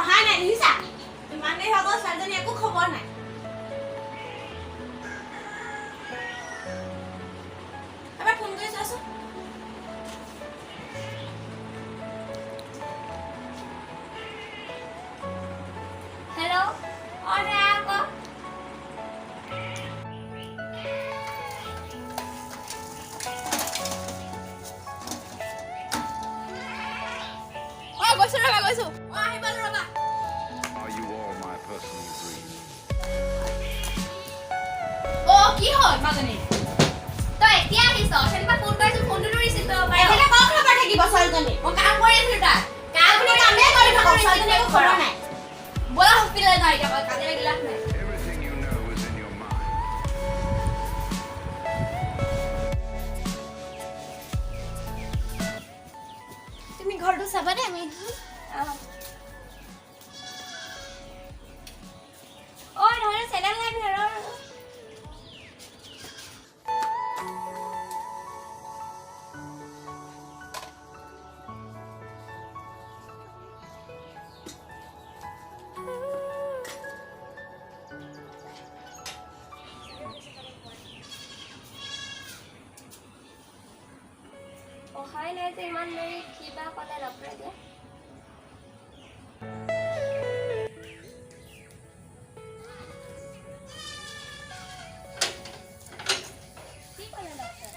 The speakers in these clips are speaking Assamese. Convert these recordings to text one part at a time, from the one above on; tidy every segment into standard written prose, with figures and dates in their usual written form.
অহাই নাই নিছা ইমান দেৰি হৈ গ'ল ছোৱালীজনী একো খবৰ নাই এবাৰ ফোন কৰি চাচোন হেল্ল' অৰে আকৌ গৈছো ৰবা গৈছো আহিব ৰবা Are you all my personal dream? কি হ'ল মাজনী তই এতিয়া আহিছ সেনেকুৱা ফোন কৰিছো ফোনটো ৰিচিভ কৰিব পাৰে এনে কম খবৰ থাকিব ছোৱালীজনী মই কাম কৰি আছিলো তাত আপুনি কামে কৰি থাকক ছোৱালীজনী একো খবৰ নাই বলা হস্পিটেল যাই যাব কাজে লাগিলা নাই Everything you know is in your mind. তুমি ঘৰটো চাবা দে আমি ঐ নহলে চেনেল লাইন হেৰ অহাই নাই যে ইমান দেৰি কিবা ক'লে নপৰে দিয়া কি ক'লে ডক্টৰ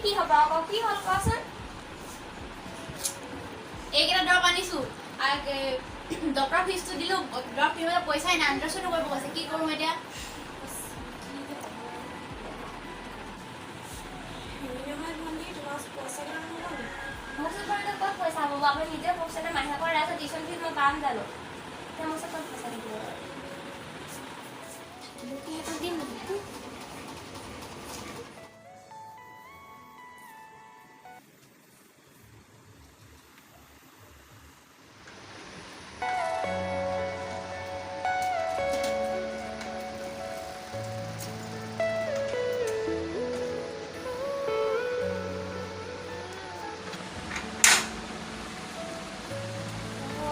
কি হ'ব আকৌ কি হ'ল কোৱাচোন এইকেইটা দৰৱ আনিছো ডক্টৰ ফিজটো দিলো দৰৱ কিনিবলৈ পইচাই নাই আণ্ডাৰষ্টেণ্ড কৰিব কৈছে কি কৰোঁ এতিয়া মোৰ ওচৰত ক'ত পইচা হ'ব আপুনি নিজে পইচাতে মাহেকৰ ৰাইজৰ টিউশ্যন ফিজ মই পাম জানো এতিয়া মোৰ ওচৰত ক'ত পইচা থাকিব দিম নেকি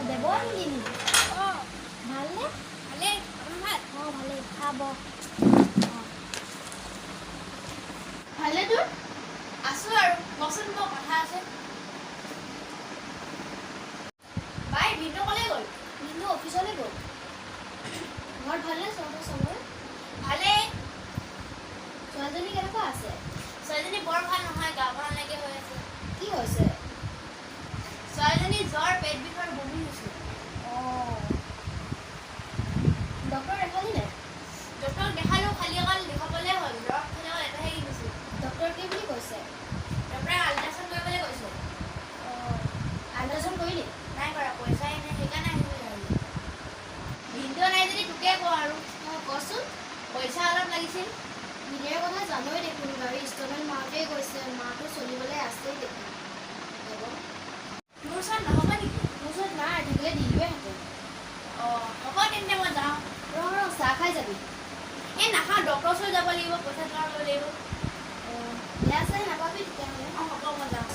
দেব নিদিম ভালনে ভালেই ভাল ভালেই খাব ভালে তোৰ আছো আৰু কচোন মোৰ কথা আছে বাই ভিনটো ক'লে গ'ল ভিনটো অফিচলৈ গ'ল ঘৰত ভালনে চবৰে ভালেই ছোৱালীজনী কেনেকুৱা আছে ছোৱালীজনী বৰ ভাল নহয় গা ভাল নাইকিয়া হৈ আছে কি হৈছে ছোৱালীজনী জ্বৰ পেট বিষ আৰু বমি হৈছে ডক্টৰ দেখালি নাই ডক্টৰক দেখালোঁ খালি অকল দেখাবলৈ হ'ল দৰৱ খালি অকল এটাহে কিনিছোঁ ডক্টৰ কি বুলি কৈছে ডক্টৰে আল্ট্ৰাচাউণ্ড কৰিবলৈ কৈছে আল্ট্ৰাচাউণ্ড কৰিলি নাই কৰা পইচাই নাই সেইকাৰণে আহিবলৈ আহিলোঁ ভিনটো নাই যদি তোকে কওঁ আৰু কচোন পইচা অলপ লাগিছিল মিলিয়াৰ কথা জানোৱেই দেখোন গাড়ী ইনষ্টলমেণ্ট মাহতেই গৈছে মাহটো চলিবলৈ আছেই দেখোন মোৰ ওচৰত নহ'ব নেকি মোৰ ওচৰত নাই থাকিলে দিলোৱেহেঁতেন হ'ব তেন্তে মই যাওঁ ৰ চাহ খাই যাবি এই নাখাওঁ ডক্টৰৰ ওচৰত যাব লাগিব পইচা তোলা ল'ব লাগিব বেয়া চাই নাপাবি তেতিয়াহ'লে হ'ব মই যাওঁ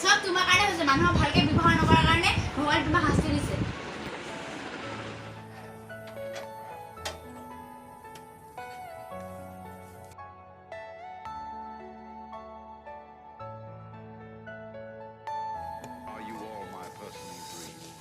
সব তোমাৰ কাৰণে হৈছে মানুহক ভালকে ব্যৱহাৰ নকৰাৰ কাৰণে ভগৱানে তোমাক শাস্তি দিছে Are you all my personal dream?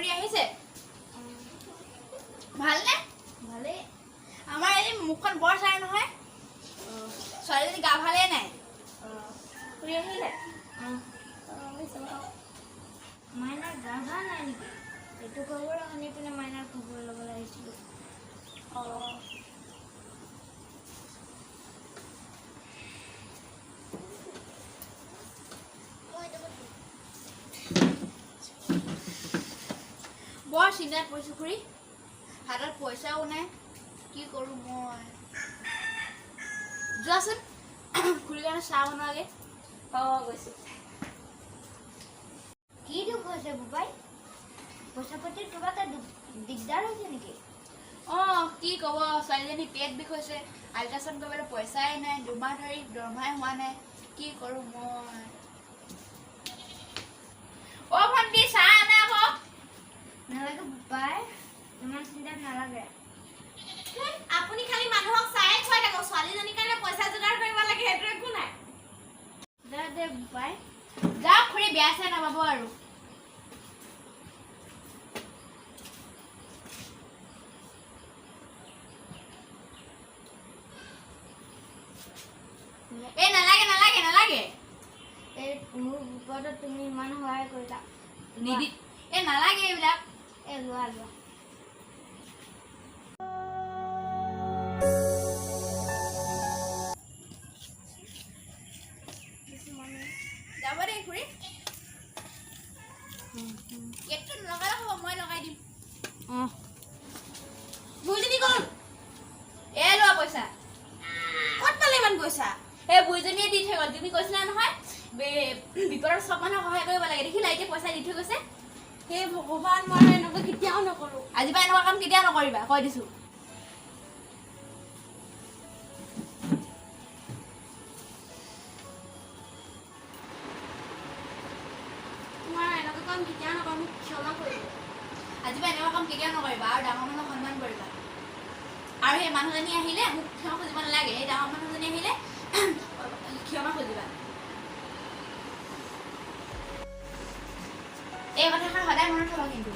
খুৰী আহিছে ভালনে ভালেই আমাৰ এই মুখখন বৰ চাই নহয় ছোৱালীজনী গা ভালেই নাই খুৰী আহিলে মাইনাৰ গা ভাল নাই নেকি এইটো খবৰ শুনি পিনে মাইনাৰ খবৰ ল'বলৈ আহিছিলোঁ বৰ চিন্তাত পৰিছোঁ খুৰী হাতত পইচাও নাই কি কৰোঁ মই যোৱাচোন খুৰীৰ কাৰণে চাহ বনোৱাগে গৈছোঁ কি দুখ হৈছে বোপাই পইচা পাতিৰ কিবা এটা দিগদাৰ হৈছে নেকি অঁ কি ক'ব ছোৱালীজনী পেট বিষ হৈছে আল্ট্ৰাচাউণ্ড কৰিবলৈ পইচাই নাই 2 মাহ ধৰি দৰমহাই হোৱা নাই কি কৰোঁ মই অ' ভণ্টি চাহ আনা আকৌ নালাগে বোপাই ইমান চিন্তাত নালাগে আপুনি খালি মানুহক চাই খুৱাই থাকক ছোৱালীজনীৰ কাৰণে পইচা যোগাৰ কৰিব লাগে সেইটো একো নাই দে বোপাই যাওক খুৰী বেয়া চাই নাপাব আৰু এই নালাগে নালাগে নালাগে এই মোৰ বিপদত তুমি ইমান সহায় কৰিলা নিদি এই নালাগে এইবিলাক এই লোৱা লোৱা যাব দেই খুৰী কেকটো নলগালে হ'ব মই লগাই দিম বুঢ়ীজনী গ'ল এই লোৱা পইচা ক'ত পালে ইমান পইচা এই বুঢ়ীজনীয়ে দি থৈ গ'ল তুমি কৈছিলা নহয় বিপদত চব মানুহক সহায় কৰিব লাগে দেখিলা এতিয়া পইচা দি থৈ গৈছে হে ভগৱান মই এনেকুৱা কেতিয়াও নকৰোঁ আজিৰ পৰা এনেকুৱা কাম কেতিয়াও নকৰিবা কৈ দিছোঁ তোমাৰ এনেকুৱা কাম কেতিয়াও নকৰোঁ মোক ক্ষমা কৰিব আজিৰ পৰা এনেকুৱা কাম কেতিয়াও নকৰিবা আৰু ডাঙৰ মানুহক সন্মান কৰিবা আৰু সেই মানুহজনী আহিলে মোক ক্ষমা খুজিব নালাগে সেই ডাঙৰ মানুহজনী আহিলে ক্ষমা খুজিবা এই কথাষাৰ সদায় মনত থবা কিন্তু